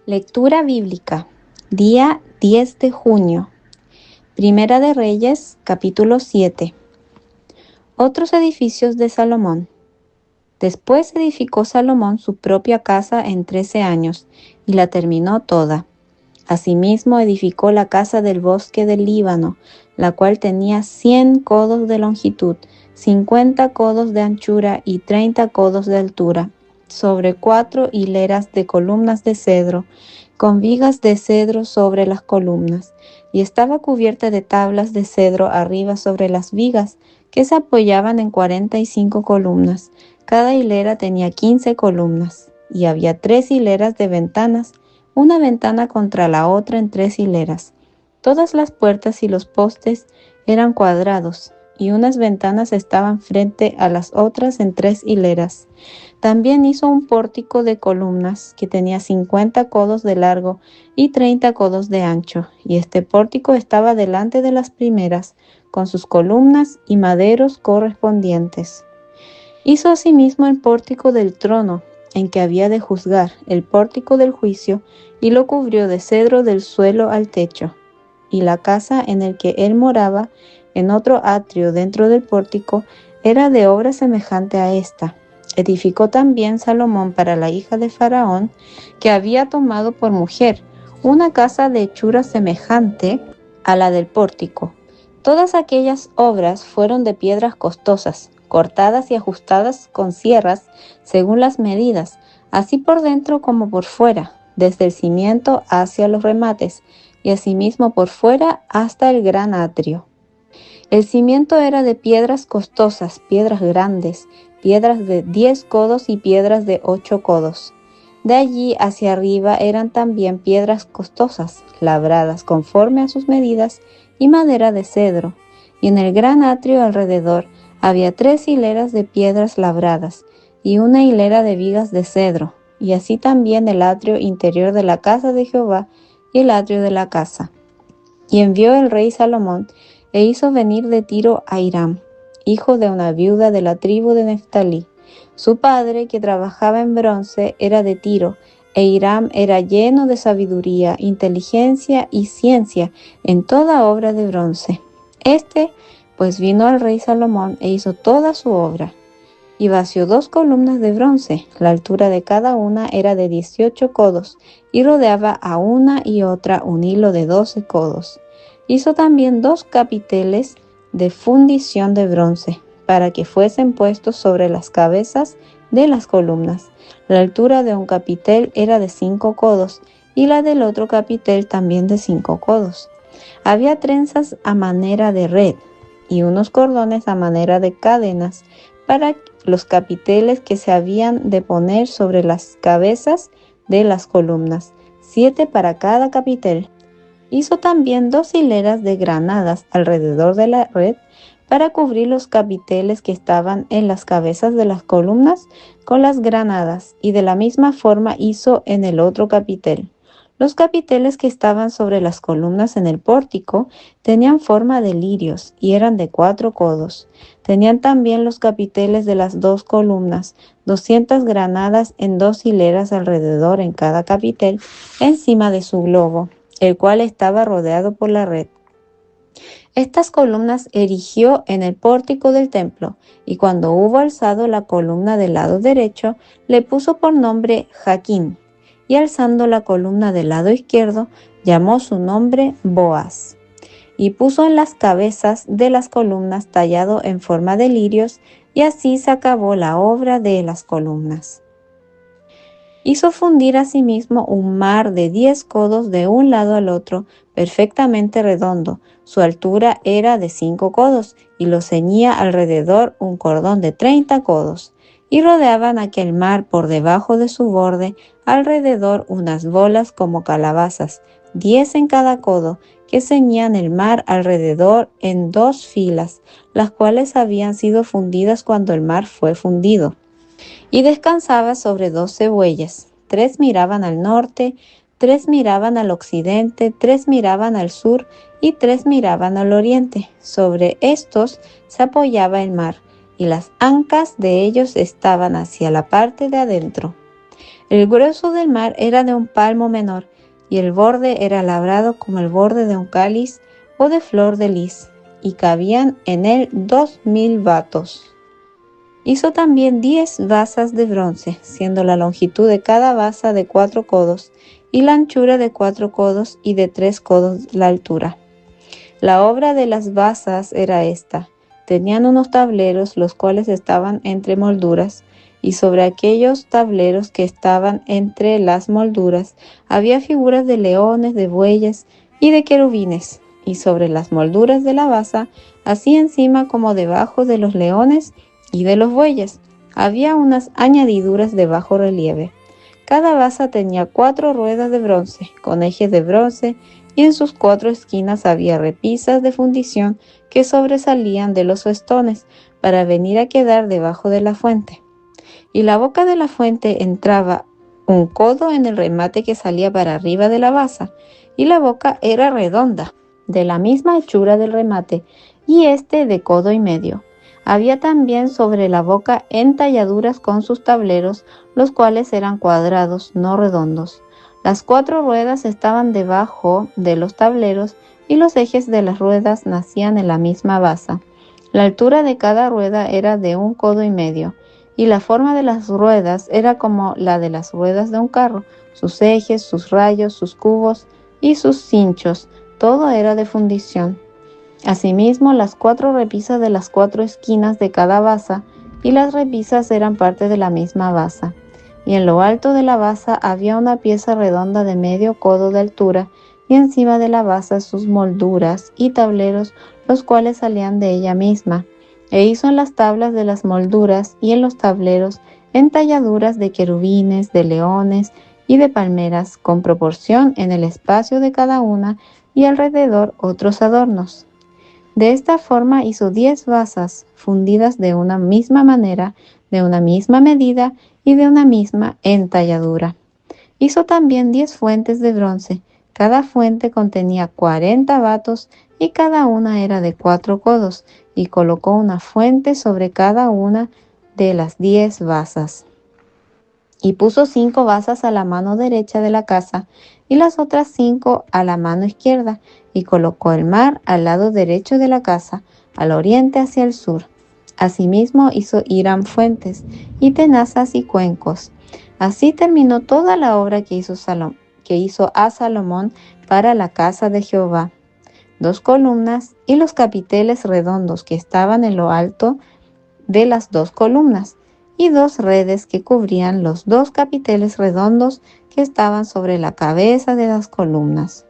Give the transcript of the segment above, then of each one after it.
Lectura bíblica, día 10 de junio. Primera de Reyes, capítulo 7. Otros edificios de Salomón. Después edificó Salomón su propia casa en 13 años, y la terminó toda. Asimismo edificó la casa del bosque del Líbano, la cual tenía 100 codos de longitud, 50 codos de anchura y 30 codos de altura, sobre 4 hileras de columnas de cedro, con vigas de cedro sobre las columnas, y estaba cubierta de tablas de cedro arriba sobre las vigas, que se apoyaban en 45 columnas. Cada hilera tenía 15 columnas, y había 3 hileras de ventanas, una ventana contra la otra en 3 hileras. Todas las puertas y los postes eran cuadrados, y unas ventanas estaban frente a las otras en 3 hileras. También hizo un pórtico de columnas que tenía 50 codos de largo y 30 codos de ancho, y este pórtico estaba delante de las primeras, con sus columnas y maderos correspondientes. Hizo asimismo el pórtico del trono, en que había de juzgar, el pórtico del juicio, y lo cubrió de cedro del suelo al techo. Y la casa en el que él moraba, en otro atrio dentro del pórtico, era de obra semejante a esta. Edificó también Salomón para la hija de Faraón, que había tomado por mujer, una casa de hechura semejante a la del pórtico. Todas aquellas obras fueron de piedras costosas, cortadas y ajustadas con sierras según las medidas, así por dentro como por fuera, desde el cimiento hacia los remates, y asimismo por fuera hasta el gran atrio. El cimiento era de piedras costosas, piedras grandes, piedras de 10 codos y piedras de 8 codos. De allí hacia arriba eran también piedras costosas, labradas conforme a sus medidas, y madera de cedro. Y en el gran atrio alrededor había 3 hileras de piedras labradas, y una hilera de vigas de cedro, y así también el atrio interior de la casa de Jehová y el atrio de la casa. Y envió el rey Salomón, e hizo venir de Tiro a Hiram, hijo de una viuda de la tribu de Neftalí. Su padre, que trabajaba en bronce, era de Tiro, e Hiram era lleno de sabiduría, inteligencia y ciencia en toda obra de bronce. Pues vino al rey Salomón e hizo toda su obra. Y vació 2 columnas de bronce, la altura de cada una era de 18 codos, y rodeaba a una y otra un hilo de 12 codos. Hizo también 2 capiteles de fundición de bronce, para que fuesen puestos sobre las cabezas de las columnas. La altura de un capitel era de 5 codos, y la del otro capitel también de 5 codos. Había trenzas a manera de red, y unos cordones a manera de cadenas, para los capiteles que se habían de poner sobre las cabezas de las columnas, 7 para cada capitel. Hizo también 2 hileras de granadas alrededor de la red para cubrir los capiteles que estaban en las cabezas de las columnas con las granadas, y de la misma forma hizo en el otro capitel. Los capiteles que estaban sobre las columnas en el pórtico tenían forma de lirios y eran de 4 codos. Tenían también los capiteles de las 2 columnas, 200 granadas en 2 hileras alrededor en cada capitel, encima de su globo, el cual estaba rodeado por la red. Estas columnas erigió en el pórtico del templo, y cuando hubo alzado la columna del lado derecho, le puso por nombre Jaquín, y alzando la columna del lado izquierdo, llamó su nombre Boaz. Y puso en las cabezas de las columnas tallado en forma de lirios, y así se acabó la obra de las columnas. Hizo fundir asimismo un mar de 10 codos de un lado al otro, perfectamente redondo. Su altura era de 5 codos, y lo ceñía alrededor un cordón de 30 codos. Y rodeaban aquel mar por debajo de su borde, alrededor unas bolas como calabazas, 10 en cada codo, que ceñían el mar alrededor en 2 filas, las cuales habían sido fundidas cuando el mar fue fundido. Y descansaba sobre 12 bueyes. 3 miraban al norte, 3 miraban al occidente, 3 miraban al sur y 3 miraban al oriente. Sobre estos se apoyaba el mar, y las ancas de ellos estaban hacia la parte de adentro. El grueso del mar era de un palmo menor, y el borde era labrado como el borde de un cáliz o de flor de lis, y cabían en él 2000 batos. Hizo también 10 basas de bronce, siendo la longitud de cada basa de 4 codos, y la anchura de 4 codos y de 3 codos la altura. La obra de las basas era esta: tenían unos tableros los cuales estaban entre molduras, y sobre aquellos tableros que estaban entre las molduras había figuras de leones, de bueyes y de querubines, y sobre las molduras de la basa, así encima como debajo de los leones y de los bueyes, había unas añadiduras de bajo relieve. Cada basa tenía 4 ruedas de bronce, con ejes de bronce, y en sus 4 esquinas había repisas de fundición que sobresalían de los festones para venir a quedar debajo de la fuente. Y la boca de la fuente entraba un codo en el remate que salía para arriba de la basa, y la boca era redonda, de la misma hechura del remate, y este de codo y medio. Había también sobre la boca entalladuras con sus tableros, los cuales eran cuadrados, no redondos. Las 4 ruedas estaban debajo de los tableros, y los ejes de las ruedas nacían en la misma basa. La altura de cada rueda era de 1 codo y medio, y la forma de las ruedas era como la de las ruedas de un carro. Sus ejes, sus rayos, sus cubos y sus cinchos, todo era de fundición. Asimismo, las 4 repisas de las 4 esquinas de cada basa, y las repisas eran parte de la misma basa. Y en lo alto de la basa había una pieza redonda de medio codo de altura, y encima de la basa sus molduras y tableros, los cuales salían de ella misma. E hizo en las tablas de las molduras y en los tableros entalladuras de querubines, de leones y de palmeras, con proporción en el espacio de cada una, y alrededor otros adornos. De esta forma hizo 10 basas, fundidas de una misma manera, de una misma medida y de una misma entalladura. Hizo también 10 fuentes de bronce. Cada fuente contenía 40 batos, y cada una era de 4 codos, y colocó una fuente sobre cada una de las 10 basas. Y puso 5 basas a la mano derecha de la casa, y las otras 5 a la mano izquierda, y colocó el mar al lado derecho de la casa, al oriente hacia el sur. Asimismo hizo Hiram fuentes, y tenazas y cuencos. Así terminó toda la obra que hizo a Salomón para la casa de Jehová: 2 columnas y los capiteles redondos que estaban en lo alto de las 2 columnas, y 2 redes que cubrían los 2 capiteles redondos que estaban sobre la cabeza de las columnas.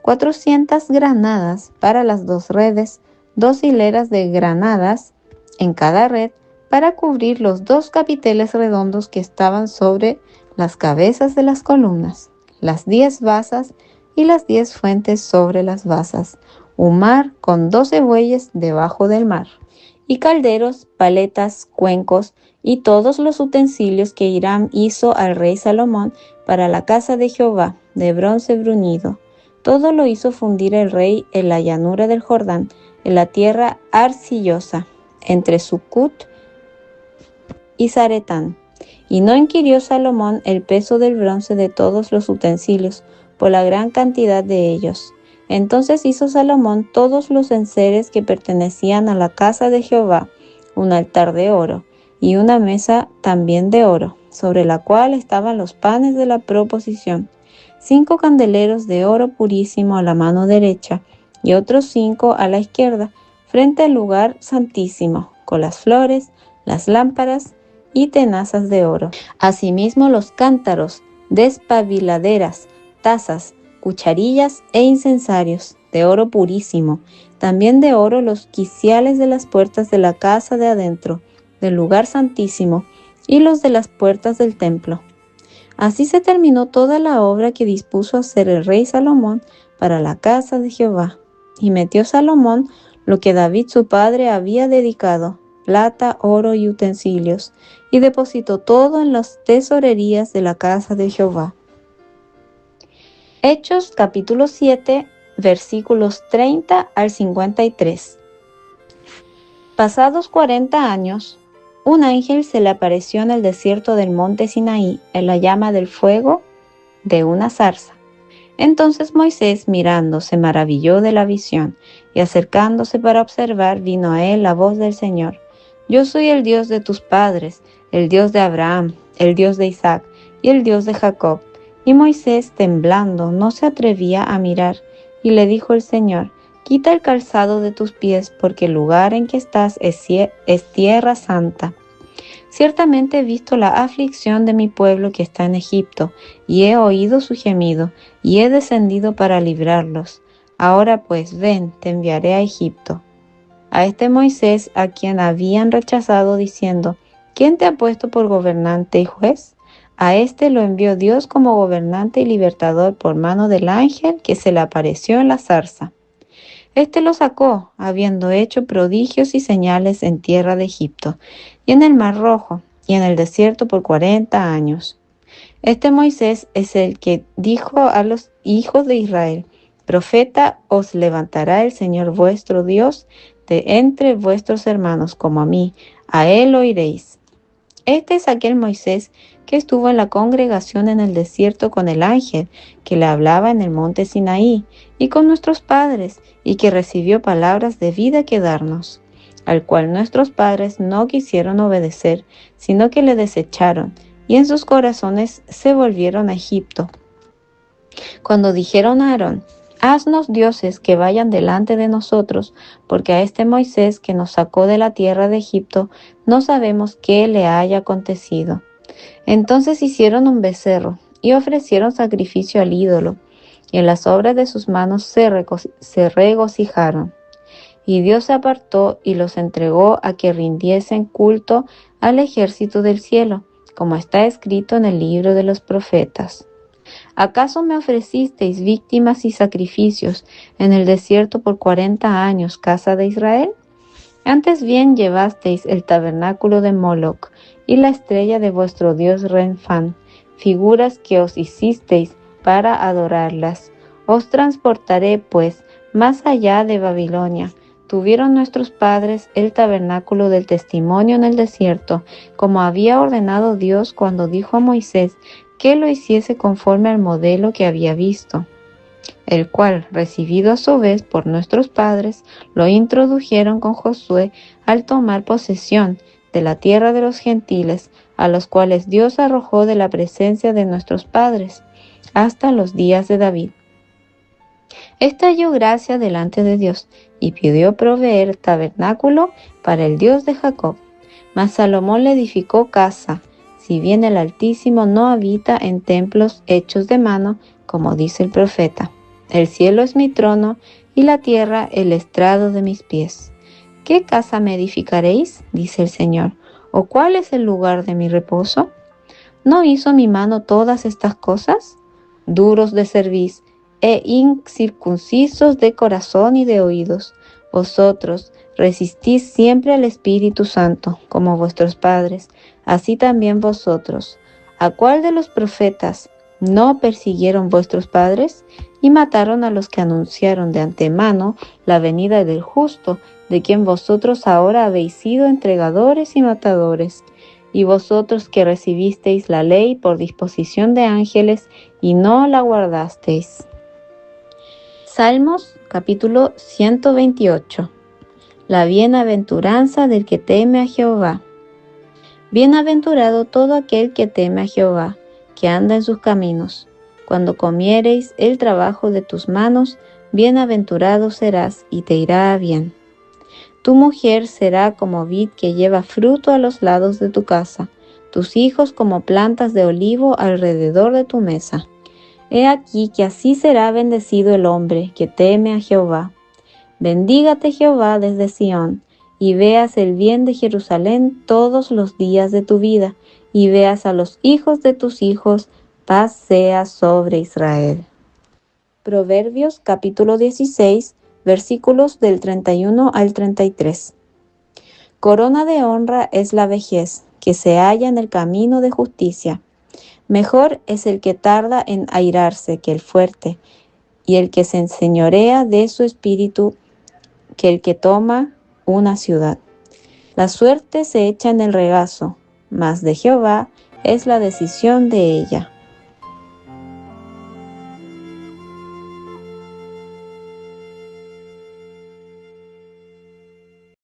400 granadas para las 2 redes, 2 hileras de granadas en cada red, para cubrir los 2 capiteles redondos que estaban sobre las cabezas de las columnas, las 10 basas y las 10 fuentes sobre las basas, un mar con 12 bueyes debajo del mar, y calderos, paletas, cuencos y todos los utensilios que Hiram hizo al rey Salomón para la casa de Jehová, de bronce bruñido. Todo lo hizo fundir el rey en la llanura del Jordán, en la tierra arcillosa, entre Sucut y Zaretán. Y no inquirió Salomón el peso del bronce de todos los utensilios, por la gran cantidad de ellos. Entonces hizo Salomón todos los enseres que pertenecían a la casa de Jehová, un altar de oro, y una mesa también de oro, sobre la cual estaban los panes de la proposición, 5 candeleros de oro purísimo a la mano derecha, y otros 5 a la izquierda, frente al lugar santísimo, con las flores, las lámparas y tenazas de oro. Asimismo los cántaros, despabiladeras, tazas, cucharillas e incensarios, de oro purísimo. También de oro los quiciales de las puertas de la casa de adentro, del lugar santísimo, y los de las puertas del templo. Así se terminó toda la obra que dispuso hacer el rey Salomón para la casa de Jehová. Y metió Salomón lo que David su padre había dedicado, plata, oro y utensilios, y depositó todo en las tesorerías de la casa de Jehová. Hechos capítulo 7, versículos 30 al 53. Pasados 40 años, un ángel se le apareció en el desierto del monte Sinaí en la llama del fuego de una zarza. Entonces Moisés, mirando, se maravilló de la visión, y acercándose para observar, vino a él la voz del Señor: Yo soy el Dios de tus padres, el Dios de Abraham, el Dios de Isaac y el Dios de Jacob. Y Moisés, temblando, no se atrevía a mirar, y le dijo el Señor: Quita el calzado de tus pies, porque el lugar en que estás es tierra santa. Ciertamente he visto la aflicción de mi pueblo que está en Egipto, y he oído su gemido, y he descendido para librarlos. Ahora pues, ven, te enviaré a Egipto. A este Moisés, a quien habían rechazado, diciendo: ¿Quién te ha puesto por gobernante y juez? A este lo envió Dios como gobernante y libertador por mano del ángel que se le apareció en la zarza. Este lo sacó, habiendo hecho prodigios y señales en tierra de Egipto, y en el Mar Rojo, y en el desierto por 40 años. Este Moisés es el que dijo a los hijos de Israel: Profeta os levantará el Señor vuestro Dios de entre vuestros hermanos, como a mí, a él oiréis. Este es aquel Moisés que estuvo en la congregación en el desierto con el ángel que le hablaba en el monte Sinaí, y con nuestros padres, y que recibió palabras de vida que darnos, al cual nuestros padres no quisieron obedecer, sino que le desecharon, y en sus corazones se volvieron a Egipto. Cuando dijeron a Aarón: Haznos dioses que vayan delante de nosotros, porque a este Moisés que nos sacó de la tierra de Egipto no sabemos qué le haya acontecido. Entonces hicieron un becerro y ofrecieron sacrificio al ídolo, y en las obras de sus manos se regocijaron. Y Dios se apartó y los entregó a que rindiesen culto al ejército del cielo, como está escrito en el libro de los profetas. ¿Acaso me ofrecisteis víctimas y sacrificios en el desierto por 40 años, casa de Israel? Antes bien llevasteis el tabernáculo de Moloc y la estrella de vuestro dios Renfán, figuras que os hicisteis para adorarlas. Os transportaré, pues, más allá de Babilonia. Tuvieron nuestros padres el tabernáculo del testimonio en el desierto, como había ordenado Dios cuando dijo a Moisés que lo hiciese conforme al modelo que había visto, el cual, recibido a su vez por nuestros padres, lo introdujeron con Josué al tomar posesión de la tierra de los gentiles, a los cuales Dios arrojó de la presencia de nuestros padres, hasta los días de David. Este halló gracia delante de Dios, y pidió proveer tabernáculo para el Dios de Jacob. Mas Salomón le edificó casa, si bien el Altísimo no habita en templos hechos de mano, como dice el profeta: El cielo es mi trono, y la tierra el estrado de mis pies. ¿Qué casa me edificaréis? Dice el Señor. ¿O cuál es el lugar de mi reposo? ¿No hizo mi mano todas estas cosas? Duros de cerviz e incircuncisos de corazón y de oídos, vosotros resistís siempre al Espíritu Santo, como vuestros padres, así también vosotros. ¿A cuál de los profetas no persiguieron vuestros padres? Y mataron a los que anunciaron de antemano la venida del justo, de quien vosotros ahora habéis sido entregadores y matadores. Y vosotros que recibisteis la ley por disposición de ángeles y no la guardasteis. Salmos capítulo 128. La bienaventuranza del que teme a Jehová. Bienaventurado todo aquel que teme a Jehová, que anda en sus caminos. Cuando comiereis el trabajo de tus manos, bienaventurado serás y te irá bien. Tu mujer será como vid que lleva fruto a los lados de tu casa, tus hijos como plantas de olivo alrededor de tu mesa. He aquí que así será bendecido el hombre que teme a Jehová. Bendígate Jehová desde Sión, y veas el bien de Jerusalén todos los días de tu vida, y veas a los hijos de tus hijos, paz sea sobre Israel. Proverbios capítulo 16, versículos del 31 al 33. Corona de honra es la vejez, que se halla en el camino de justicia. Mejor es el que tarda en airarse que el fuerte, y el que se enseñorea de su espíritu que el que toma una ciudad. La suerte se echa en el regazo, mas de Jehová es la decisión de ella.